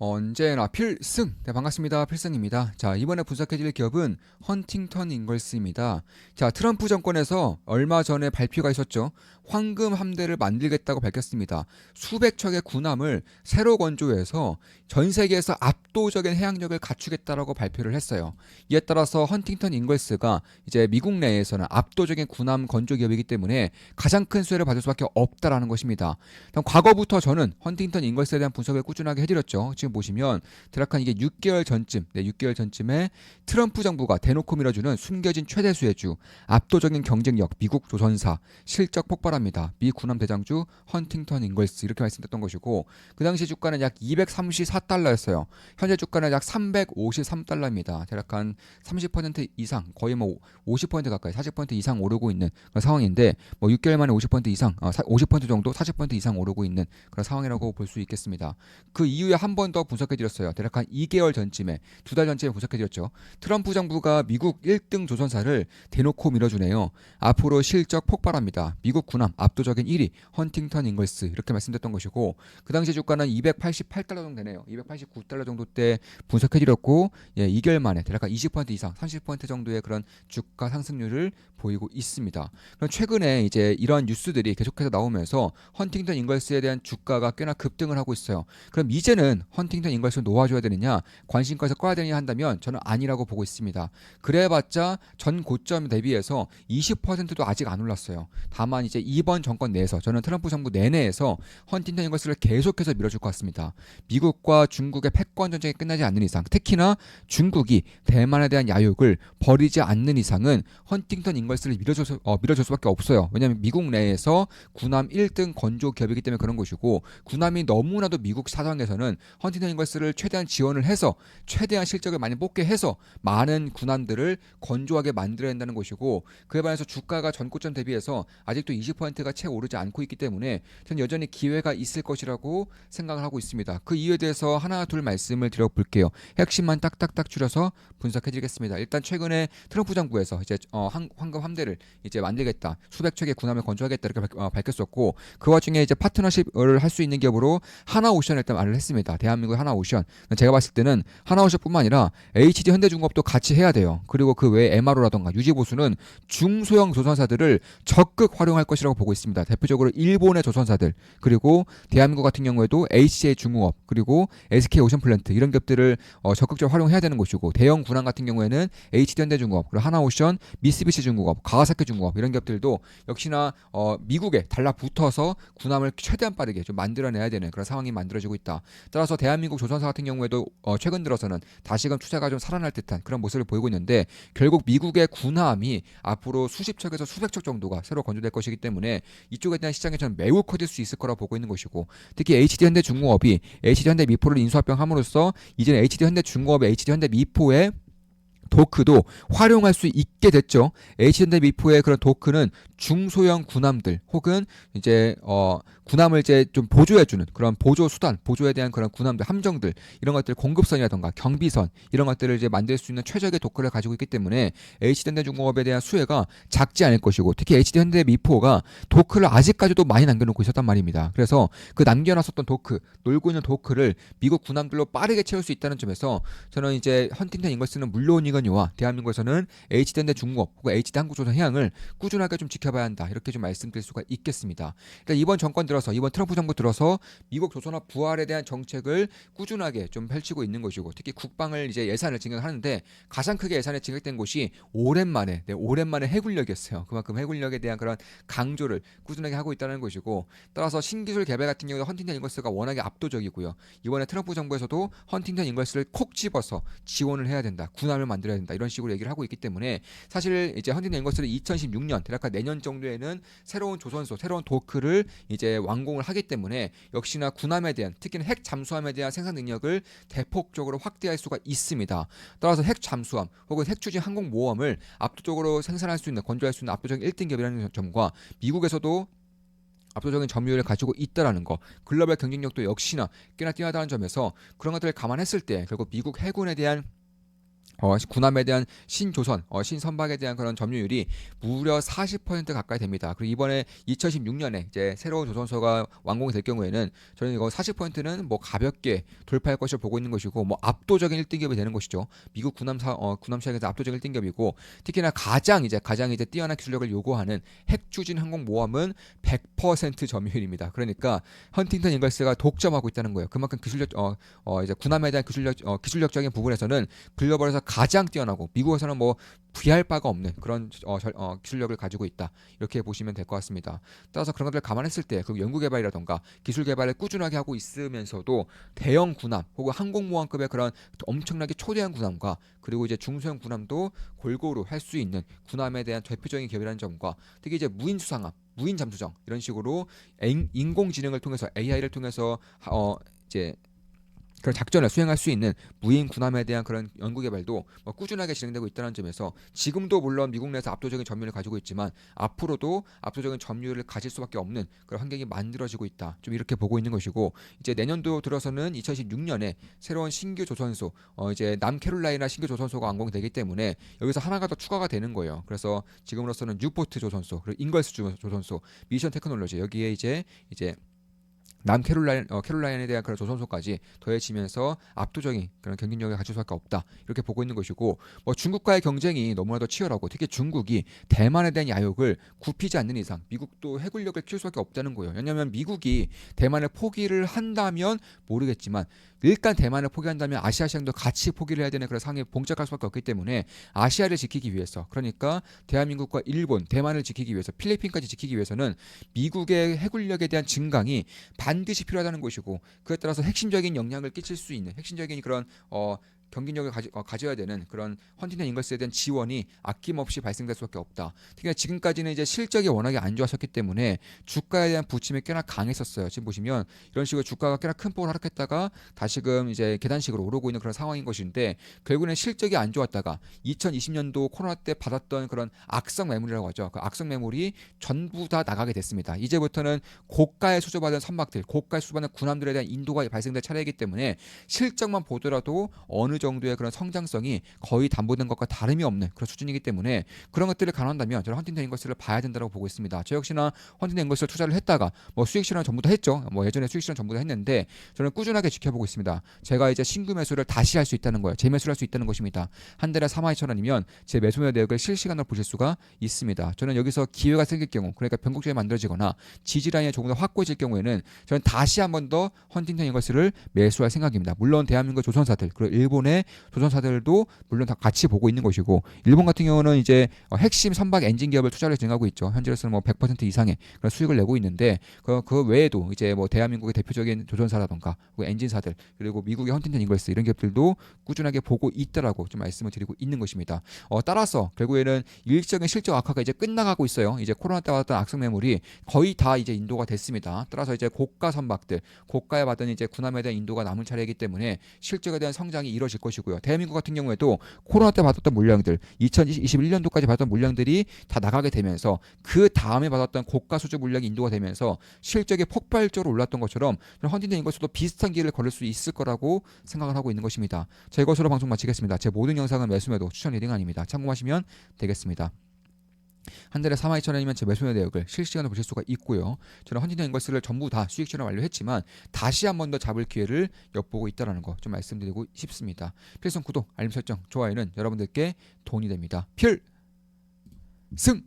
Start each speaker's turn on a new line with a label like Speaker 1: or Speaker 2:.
Speaker 1: 언제나 필승! 네, 반갑습니다. 필승입니다. 자, 이번에 분석해드릴 기업은 헌팅턴 인걸스입니다. 자, 트럼프 정권에서 얼마 전에 발표가 있었죠. 황금 함대를 만들겠다고 밝혔습니다. 수백 척의 군함을 새로 건조해서 전 세계에서 압도적인 해양력을 갖추겠다라고 발표를 했어요. 이에 따라서 헌팅턴 인걸스가 이제 미국 내에서는 압도적인 군함 건조 기업이기 때문에 가장 큰 수혜를 받을 수밖에 없다라는 것입니다. 과거부터 저는 헌팅턴 인걸스에 대한 분석을 꾸준하게 해드렸죠. 지금 보시면 대략 한 이게 6개월 전쯤, 6개월 전쯤에 트럼프 정부가 대놓고 밀어주는 숨겨진 최대 수혜주, 압도적인 경쟁력, 미국 조선사, 실적 폭발합니다. 미 군함 대장주 헌팅턴 인걸스 이렇게 말씀드렸던 것이고 그 당시 주가는 약 234달러였어요. 현재 주가는 약 353달러입니다. 대략 한 30% 이상, 거의 뭐 50% 가까이, 40% 이상 오르고 있는 그런 상황인데 뭐 6개월 만에 50% 이상, 50% 정도, 40% 이상 오르고 있는 그런 상황이라고 볼 수 있겠습니다. 그 이후에 한 번 더 분석해드렸어요. 대략 한 2개월 전쯤에, 2달 전쯤에 분석해드렸죠. 트럼프 정부가 미국 1등 조선사를 대놓고 밀어주네요. 앞으로 실적 폭발합니다. 미국 군함 압도적인 1위 헌팅턴 인걸스 이렇게 말씀드렸던 것이고 그 당시 주가는 288달러 정도 되네요. 289달러 정도 때 분석해드렸고 2개월 만에 대략 한 20% 이상, 30% 정도의 그런 주가 상승률을 보이고 있습니다. 그럼 최근에 이제 이러한 뉴스들이 계속해서 나오면서 헌팅턴 인걸스에 대한 주가가 꽤나 급등을 하고 있어요. 그럼 이제는 헌팅턴 인걸스를 놓아줘야 되느냐, 관심가에서 꺼야 되느냐 한다면 저는 아니라고 보고 있습니다. 그래봤자 전 고점 대비해서 20%도 아직 안 올랐어요. 다만 이제 이번 정권 내에서 저는 트럼프 정부 내내에서 헌팅턴 인걸스를 계속해서 밀어줄 것 같습니다. 미국과 중국의 패권 전쟁이 끝나지 않는 이상, 특히나 중국이 대만에 대한 야욕을 버리지 않는 이상은 헌팅턴 인걸스를 밀어줄 수밖에 없어요. 왜냐하면 미국 내에서 군함 1등 건조 기업이기 때문에 그런 것이고 군함이 너무나도 미국 사정에서는 헌팅턴 인걸스를 최대한 지원을 해서 최대한 실적을 많이 뽑게 해서 많은 군함들을 건조하게 만들어야 한다는 것이고 그에 반해서 주가가 전고점 대비해서 아직도 20%가 채 오르지 않고 있기 때문에 저는 여전히 기회가 있을 것이라고 생각을 하고 있습니다. 그 이유에 대해서 하나 둘 말씀을 드려볼게요. 핵심만 딱딱딱 줄여서 분석해드리겠습니다. 일단 최근에 트럼프 정부에서 이제 황금 함대를 이제 만들겠다, 수백 척의 군함을 건조하겠다 이렇게 밝혔었고 그 와중에 이제 파트너십을 할 수 있는 기업으로 하나오션을 일단 말을 했습니다. 대한민국 하나오션. 제가 봤을 때는 하나오션뿐만 아니라 HD 현대중공업도 같이 해야 돼요. 그리고 그 외에 MRO라던가 유지보수는 중소형 조선사들을 적극 활용할 것이라고 보고 있습니다. 대표적으로 일본의 조선사들 그리고 대한민국 같은 경우에도 HJ 중공업 그리고 SK 오션플랜트 이런 기업들을 적극적으로 활용해야 되는 것이고 대형 군함 같은 경우에는 HD 현대중공업 그리고 하나오션, 미쓰비시 중공업, 가와사키 중공업 이런 기업들도 역시나 미국에 달라붙어서 군함을 최대한 빠르게 좀 만들어내야 되는 그런 상황이 만들어지고 있다. 따라서 대한민국 조선사 같은 경우에도 최근 들어서는 다시금 투자가 좀 살아날 듯한 그런 모습을 보이고 있는데 결국 미국의 군함이 앞으로 수십 척에서 수백 척 정도가 새로 건조될 것이기 때문에 이쪽에 대한 시장에 저는 매우 커질 수 있을 거라고 보고 있는 것이고 특히 HD현대중공업이 HD현대미포를 인수합병함으로써 이제는 HD현대중공업의 HD현대미포의 도크도 활용할 수 있게 됐죠. H현대미포의 그런 도크는 중소형 군함들 혹은 이제 군함을 이제 좀 보조해주는 그런 보조 수단, 보조에 대한 그런 군함들, 함정들 이런 것들 공급선이라던가 경비선 이런 것들을 이제 만들 수 있는 최적의 도크를 가지고 있기 때문에 HD현대중공업에 대한 수혜가 작지 않을 것이고 특히 HD현대미포가 도크를 아직까지도 많이 남겨놓고 있었단 말입니다. 그래서 그 남겨놨었던 도크, 놀고 있는 도크를 미국 군함들로 빠르게 채울 수 있다는 점에서 저는 이제 헌팅턴 인걸스는 물론이거니와 대한민국에서는 HD현대중공업 혹은 HD한국조선 해양을 꾸준하게 좀 지켜봐야 한다 이렇게 좀 말씀드릴 수가 있겠습니다. 일단 이번 정권 들어서 이번 트럼프 정부 들어서 미국 조선업 부활에 대한 정책을 꾸준하게 좀 펼치고 있는 것이고 특히 국방을 이제 예산을 증액하는데 가장 크게 예산이 증액된 곳이 오랜만에 해군력이었어요. 그만큼 해군력에 대한 그런 강조를 꾸준하게 하고 있다는 것이고 따라서 신기술 개발 같은 경우에 헌팅턴 인걸스가 워낙에 압도적이고요. 이번에 트럼프 정부에서도 헌팅턴 인걸스를 콕 집어서 지원을 해야 된다. 군함을 만들어야 된다. 이런 식으로 얘기를 하고 있기 때문에 사실 이제 헌팅턴 인걸스를 2016년 대략 내년 정도에는 새로운 조선소, 새로운 도크를 이제 완공을 하기 때문에 역시나 군함에 대한 특히는 핵 잠수함에 대한 생산 능력을 대폭적으로 확대할 수가 있습니다. 따라서 핵 잠수함 혹은 핵 추진 항공모함을 압도적으로 생산할 수 있는 건조할 수 있는 압도적인 1등 기업이라는 점과 미국에서도 압도적인 점유율을 가지고 있다라는 거, 글로벌 경쟁력도 역시나 꽤나 뛰어나다는 점에서 그런 것들을 감안했을 때 결국 미국 해군에 대한 군함에 대한 신조선, 신선박에 대한 그런 점유율이 무려 40% 가까이 됩니다. 그리고 이번에 2016년에 이제 새로운 조선소가 완공이 될 경우에는 저는 이거 40%는 뭐 가볍게 돌파할 것을 보고 있는 것이고 뭐 압도적인 1등급이 되는 것이죠. 미국 군함 시장에서 압도적인 1등급이고 특히나 가장 이제 뛰어난 기술력을 요구하는 핵 추진 항공 모함은 100% 점유율입니다. 그러니까 헌팅턴 잉글스가 독점하고 있다는 거예요. 그만큼 이제 군함에 대한 기술력적인 부분에서는 글로벌에서 가장 뛰어나고 미국에서는 뭐 비할 바가 없는 그런 기술력을 가지고 있다 이렇게 보시면 될 것 같습니다. 따라서 그런 것들을 감안했을 때 그리고 연구개발이라던가 기술 개발을 꾸준하게 하고 있으면서도 대형 군함 혹은 항공모함급의 그런 엄청나게 초대형 군함과 그리고 이제 중소형 군함도 골고루 할 수 있는 군함에 대한 대표적인 기업이라는 점과 특히 이제 무인 수상함, 무인 잠수정 이런 식으로 인공지능을 통해서 AI를 통해서 이제 그런 작전을 수행할 수 있는 무인 군함에 대한 그런 연구 개발도 뭐 꾸준하게 진행되고 있다는 점에서 지금도 물론 미국 내에서 압도적인 점유율을 가지고 있지만 앞으로도 압도적인 점유율을 가질 수밖에 없는 그런 환경이 만들어지고 있다. 좀 이렇게 보고 있는 것이고 이제 내년도 들어서는 2016년에 새로운 신규 조선소 이제 남캐롤라이나 신규 조선소가 완공이 되기 때문에 여기서 하나가 더 추가가 되는 거예요. 그래서 지금으로서는 뉴포트 조선소 그리고 잉걸스 조선소 미션 테크놀로지 여기에 이제 캐롤라인에 대한 그런 조선소까지 더해지면서 압도적인 그런 경쟁력을 가질 수밖에 없다 이렇게 보고 있는 것이고 뭐 중국과의 경쟁이 너무나도 치열하고 특히 중국이 대만에 대한 야욕을 굽히지 않는 이상 미국도 해군력을 키울 수밖에 없다는 거예요. 왜냐하면 미국이 대만을 포기를 한다면 모르겠지만 일단 대만을 포기한다면 아시아 시장도 같이 포기를 해야 되는 그런 상황에 봉착할 수밖에 없기 때문에 아시아를 지키기 위해서 그러니까 대한민국과 일본, 대만을 지키기 위해서 필리핀까지 지키기 위해서는 미국의 해군력에 대한 증강이 반드시 필요하다는 것이고 그에 따라서 핵심적인 영향을 끼칠 수 있는 핵심적인 그런 경쟁력을 가져야 되는 그런 헌팅턴 잉글스에 대한 지원이 아낌없이 발생될 수밖에 없다. 특히나 지금까지는 이제 실적이 워낙에 안 좋았었기 때문에 주가에 대한 부침이 꽤나 강했었어요. 지금 보시면 이런 식으로 주가가 꽤나 큰 폭으로 하락했다가 다시금 이제 계단식으로 오르고 있는 그런 상황인 것인데 결국에는 실적이 안 좋았다가 2020년도 코로나 때 받았던 그런 악성 매물이라고 하죠. 그 악성 매물이 전부 다 나가게 됐습니다. 이제부터는 고가에 수주받은 선박들, 고가에 수주받은 군함들에 대한 인도가 발생될 차례이기 때문에 실적만 보더라도 어느 정도의 그런 성장성이 거의 담보된 것과 다름이 없는 그런 수준이기 때문에 그런 것들을 감안한다면 저는 헌팅턴 잉글스를 봐야 된다고 보고 있습니다. 저 역시나 헌팅턴 잉글스를 투자를 했다가 뭐 수익 실현 전부 다 했죠. 뭐 예전에 수익 실현 전부 다 했는데 저는 꾸준하게 지켜보고 있습니다. 제가 이제 신규 매수를 다시 할 수 있다는 거예요. 재매수를 할 수 있다는 것입니다. 한 달에 42,000원이면 제 매수 내역을 실시간으로 보실 수가 있습니다. 저는 여기서 기회가 생길 경우 그러니까 변곡점이 만들어지거나 지지라인이 조금 더 확고해질 경우에는 저는 다시 한 번 더 헌팅턴 잉글스를 매수할 생각입니다. 물론 대한민국 조선사들 그리고 일본의 조선사들도 물론 다 같이 보고 있는 것이고 일본 같은 경우는 이제 핵심 선박 엔진 기업을 투자를 진행하고 있죠. 현재로서는 뭐 100% 이상의 그런 수익을 내고 있는데 그 외에도 이제 뭐 대한민국의 대표적인 조선사라던가 엔진사들 그리고 미국의 헌팅턴 잉글스 이런 기업들도 꾸준하게 보고 있다라고 좀 말씀을 드리고 있는 것입니다. 따라서 결국에는 일정의 실적 악화가 이제 끝나가고 있어요. 이제 코로나 때 받았던 악성 매물이 거의 다 이제 인도가 됐습니다. 따라서 이제 고가 선박들, 고가에 받은 이제 군함에 대한 인도가 남은 차례이기 때문에 실적에 대한 성장이 이뤄질 것이고요. 대한민국 같은 경우에도 코로나 때 받았던 물량들, 2021년도까지 받았던 물량들이 다 나가게 되면서 그 다음에 받았던 고가 수주 물량이 인도가 되면서 실적이 폭발적으로 올랐던 것처럼 헌팅턴 잉글스도 비슷한 길을 걸을 수 있을 거라고 생각을 하고 있는 것입니다. 자, 이것으로 방송 마치겠습니다. 제 모든 영상은 매수매도 추천 리딩 아닙니다. 참고하시면 되겠습니다. 한 달에 42,000원이면 제 매수 내역을 실시간으로 보실 수가 있고요. 저는 헌팅턴 잉글스를 전부 다 수익 실현 완료했지만 다시 한 번 더 잡을 기회를 엿보고 있다는 거 좀 말씀드리고 싶습니다. 필성 구독, 알림 설정, 좋아요는 여러분들께 도움이 됩니다. 필승!